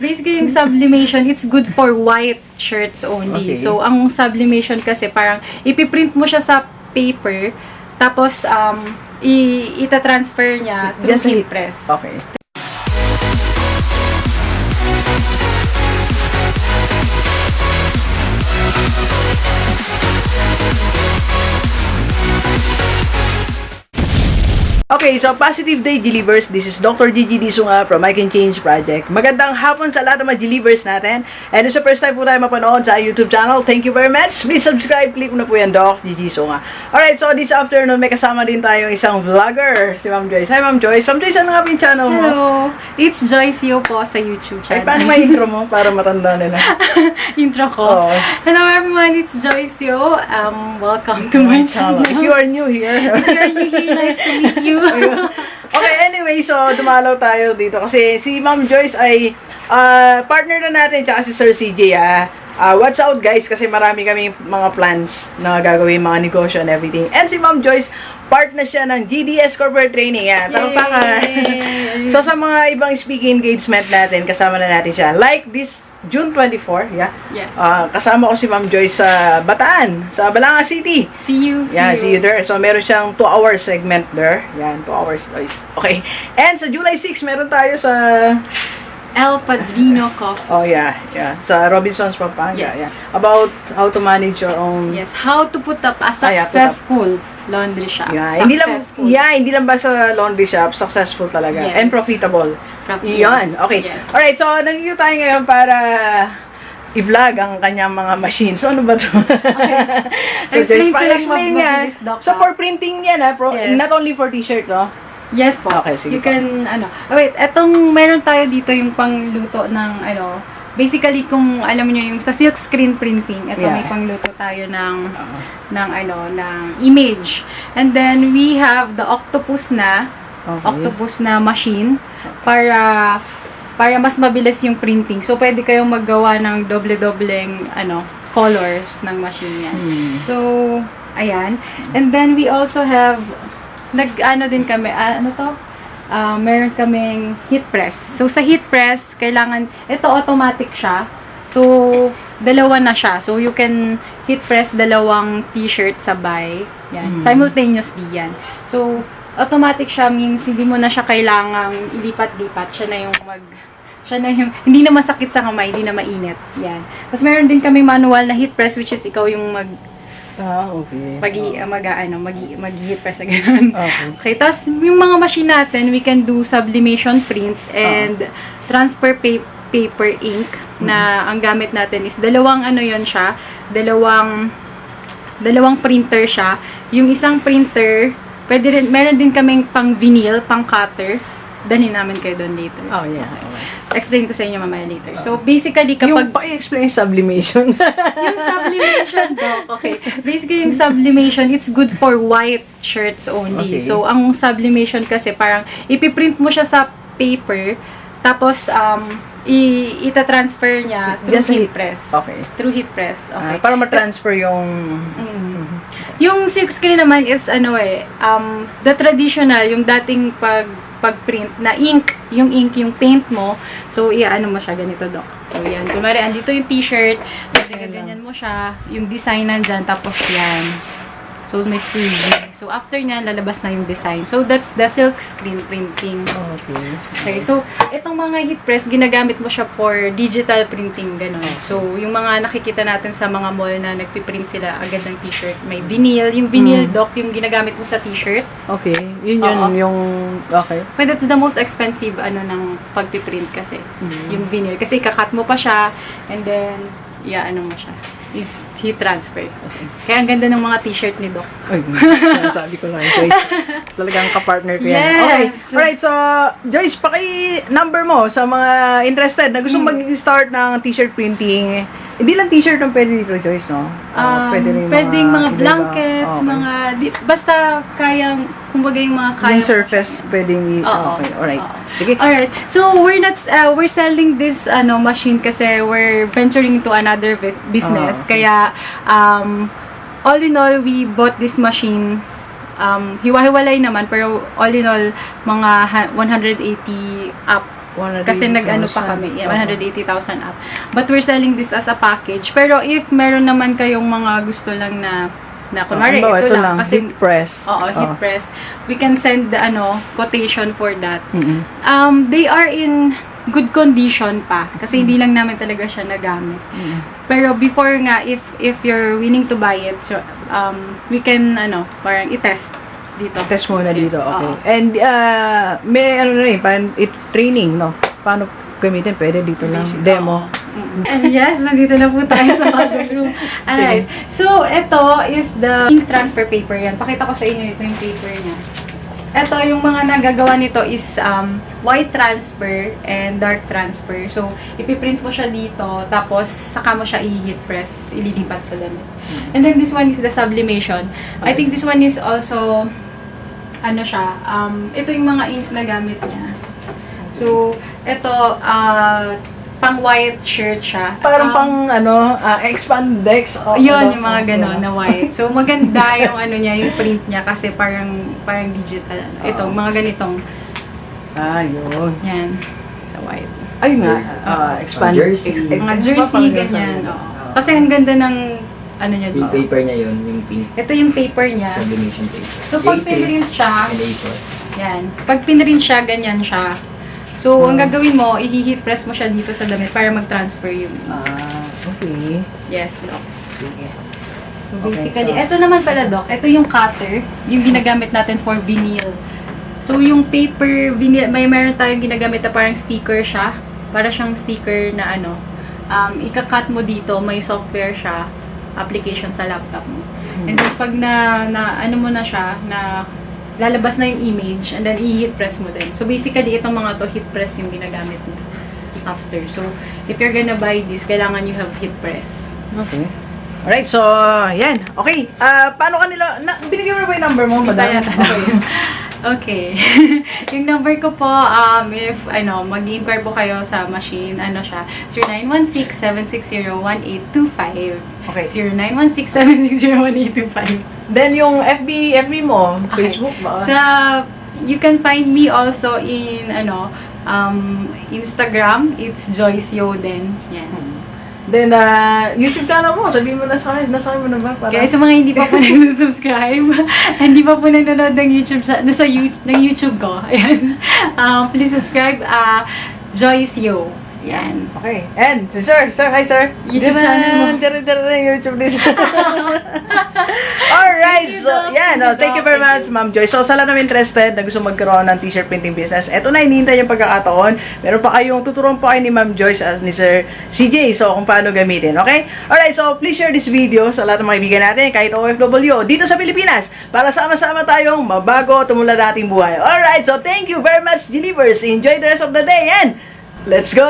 Basically, yung sublimation, it's good for white shirts only. Okay. So, ang sublimation kasi parang ipiprint mo siya sa paper, tapos ita-transfer niya through Just heat press. Okay. Okay, so positive day, Gilivers. This is Dr. Gigi Sunga from I Can Change Project. Magandang hapon sa lahat ng mga Gilivers natin. And it's the first time po tayo mapanood sa YouTube channel. Thank you very much. Please subscribe. Click mo na po yan, Doc Gigi Sunga. Alright, so this afternoon, may kasama din tayong isang vlogger, si Ma'am Joyce. Hi, Ma'am Joyce. Ma'am Joyce, ano nga po yung channel mo? Hello! It's Joyce Yo po sa YouTube Ay, channel. paano may intro mo para matanda nila? Intro ko. Oo. Hello everyone, it's Joyce Yo. Welcome to my channel. If you are new here. If you are new here, nice to meet you. Okay, anyway, so dumalaw tayo dito kasi si Ma'am Joyce ay partner na natin tsaka si Sir CJ. Watch out guys kasi marami kami mga plans na gagawin, mga negosyo and everything. And si Ma'am Joyce, part na siya ng GDS Corporate Training. Talampakan. So sa mga ibang speaking engagement natin, kasama na natin siya. Like this June 24, yeah? Yes. Kasama ko si Ma'am Joyce sa Bataan, sa Balanga City. See you. Yeah, see you there. So, meron siyang 2-hour segment there. Yan, 2 hours, guys. Okay. And sa July 6, meron tayo sa... El Padrino Coffee. Oh, yeah. Sa Robinsons, Pampanga. Yes. Yeah. About how to manage your own... Yes, how to put up a yeah, successful laundry shop. Yeah, Successful. hindi lang basta laundry shop, successful talaga. Yes. And profitable. Yan, okay. Yes. Alright, so nandito tayo ngayon para i-vlog ang kanyang mga machine. So, ano ba to? Okay. So, Explain just ko lang explain nga. mabilis, Doc, So, for printing yan, Yes. not only for t-shirt, no? Yes po. Okay, sige You po. can, wait, etong meron tayo dito yung pangluto ng, basically kung alam niyo yung sa silk screen printing, ito Yeah. may pangluto tayo ng image. And then we have the octopus na machine para mas mabilis yung printing. So pwede kayong maggawa ng doble-dobleng colors ng machine yan. So ayan. And then we also have din kami, meron kaming heat press. So, sa heat press, kailangan, ito automatic siya. So, dalawa na siya. So, you can heat press dalawang t-shirt sabay. Yan. Simultaneously yan. So, automatic siya means hindi mo na siya kailangang ilipat-lipat. Siya na yung, hindi na masakit sa kamay, hindi na mainit. Yan. Tapos, meron din kami manual na heat press which is ikaw yung Okay. mag-heat press na gano'n. Okay. Tapos, yung mga machine natin, we can do sublimation print and transfer paper ink na ang gamit natin is dalawang printer siya. Yung isang printer, meron din kaming pang vinyl, pang cutter. Dalhin namin kayo doon later. Oh, yeah. Explain ko sa inyo mamaya later. So, basically, kapag... Yung pa-explain sublimation. Yung sublimation, Doc. Okay. Basically, yung sublimation, it's good for white shirts only. Okay. So, ang sublimation kasi parang ipiprint mo siya sa paper, tapos ita-transfer niya through heat press. Okay. Through heat press. Okay. Para ma-transfer yung... Yung silk screen naman is the traditional, yung dating pag-print na ink, yung paint mo. So, mo siya ganito, Doc. So, yan. Kunwari, andito yung t-shirt, tapos ganyan mo siya, yung design nandyan, tapos yan. So, may squeegee. So, after niyan, lalabas na yung design. So, that's the silk screen printing. Okay. So, itong mga heat press, ginagamit mo siya for digital printing, gano'n. So, yung mga nakikita natin sa mga mall na nagpiprint sila agad ng t-shirt, may vinyl. Yung vinyl, Doc, yung ginagamit mo sa t-shirt. Okay. Yun yung... Okay. But that's the most expensive, ng pagpiprint kasi. Yung vinyl. Kasi ikakat mo pa siya, and then, mo siya. Is heat transfer. Okay. Kaya ang ganda ng mga t-shirt ni Doc. Ay, sabi ko lang, Joyce. Talagang kapartner ko yan. Yes! Okay. Alright, so, Joyce, paki-number mo sa mga interested na gustong mag-start ng t-shirt printing. Hindi lang t-shirt ang pwede dito, Joyce, no? Pwedeng mga blankets, basta kayang, kumbaga yung mga kayang... Yung surface, pwedeng... Okay, alright. Sige. Alright. So, we're selling this machine kasi we're venturing into another business. Kaya, all in all, we bought this machine. Hiwa-hiwalay naman, pero all in all, mga 180 up Kasi nag-ano pa kami, 180,000 up. But we're selling this as a package. Pero if meron naman kayong mga gusto lang na kunwari, ito lang. Kasi, heat press. Oo, heat press. We can send the quotation for that. Mm-hmm. They are in good condition pa. Kasi hindi lang namin talaga siya nagamit. Pero before nga, if you're willing to buy it, so, we can, parang i-test dito. Test muna dito, okay. And, may parang training, no? Paano gamitin? Pwede dito lang. Demo. And yes, nandito na po tayo sa model room. Alright. So, ito is the ink transfer paper yan. Pakita ko sa inyo ito yung paper niya. Ito, yung mga nagagawa nito is white transfer and dark transfer. So, ipiprint mo siya dito, tapos saka mo siya i-heat press, ililipat sa damit. And then this one is the sublimation. I think this one is also ito yung mga ink na gamit niya. So, ito, pang white shirt siya. Parang expandex. Yun, yung mga gano'n na white. So, maganda yung niya, yung print niya kasi parang digital. Ito, mga ganitong. Yun. Yan. Sa white. Ay nga, expand. Mga jersey, ganyan. Kasi ang ganda ng niya dito. Yung paper niya yun, yung pink. Ito yung paper niya. Sublimation paper. So, pag pinrint siya, A4. yan. Pag pinrint siya, ganyan siya. So, ang gagawin mo, i-heat press mo siya dito sa damit para mag-transfer yung okay. Yes, Doc. Sige. So, basically, ito naman pala, Doc. Ito yung cutter, yung ginagamit natin for vinyl. So, yung paper, vinyl, meron tayong ginagamit na parang sticker siya. Para siyang sticker na ika-cut mo dito, may software siya, application sa laptop mo. And then, pag mo na siya, lalabas na yung image, and then i-heat press mo din. So, basically, itong mga to, heat press yung ginagamit niya after. So, if you're gonna buy this, kailangan you have heat press. Okay. Alright, so, yan. Okay. Paano kanila, binigyan mo na ba yung number mo? Hindi pa yata. Okay. Yung number ko po, if, mag-inquire po kayo sa machine, siya, 0916-760-1825. Okay. 0916-760-1825. Then, yung FB mo, Facebook ba? You can find me also in, Instagram. It's Joyce Yoden. Yan. Then, YouTube channel mo, sabihin mo na sa akin, nasabi mo na ba? Para... Kaya sa mga hindi pa po nag-subscribe, hindi pa po nanonood ng YouTube ko, ayan. Please subscribe, Joyce Yo. Yan. Okay. And, si Sir. Hi, Sir. YouTube channel mo. YouTube this. Alright. So, yan. Thank you very much, Ma'am Joy. So, sa lahat naman interested na gusto magkaroon ng t-shirt printing business, eto na, hinihintay yung pagkakataon. Meron pa kayong tuturuan pa kayo ni Ma'am Joyce at ni Sir CJ. So, kung paano gamitin. Okay? Alright. So, please share this video sa lahat ng mga kaibigan natin, kahit OFW, dito sa Pilipinas, para sama-sama tayong mabago, tumulad nating buhay. Alright. So, thank you very much, Delivers. Enjoy the rest of the day and let's go!